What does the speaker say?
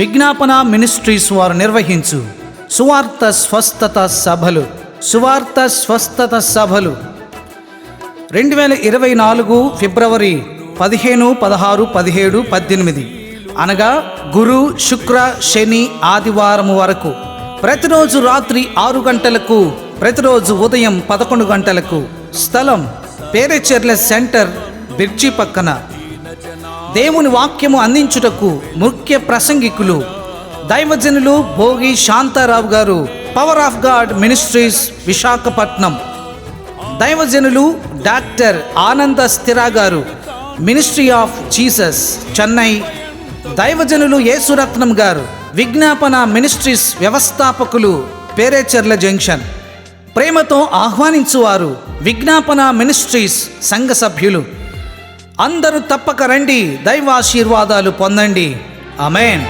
విజ్ఞాపన మినిస్ట్రీస్ వారు నిర్వహించు సువార్త స్వస్థత సభలు 2024 ఫిబ్రవరి 15, 16, 17, 18 అనగా గురు, శుక్ర, శని, ఆదివారం వరకు ప్రతిరోజు రాత్రి 6 గంటలకు, ప్రతిరోజు ఉదయం 11 గంటలకు. స్థలం పేరేచెర్ల సెంటర్, బిర్చి పక్కన. దేవుని వాక్యము అందించుటకు ముఖ్య ప్రసంగికులు దైవజనులు భోగి శాంతారావు గారు, power of God ministries Visakhapatnam. దైవజనులు డాక్టర్ ఆనంద స్థిరా గారు, మినిస్ట్రీ ఆఫ్ జీసస్ చెన్నై. దైవజనులు యేసురత్నం గారు, విజ్ఞాపన మినిస్ట్రీస్ వ్యవస్థాపకులు, పేరేచెర్ల జంక్షన్. ప్రేమతో ఆహ్వానించువారు విజ్ఞాపన మినిస్ట్రీస్ సంఘ సభ్యులు. అందరూ తప్పక రండి, దైవాశీర్వాదాలు పొందండి. ఆమేన్.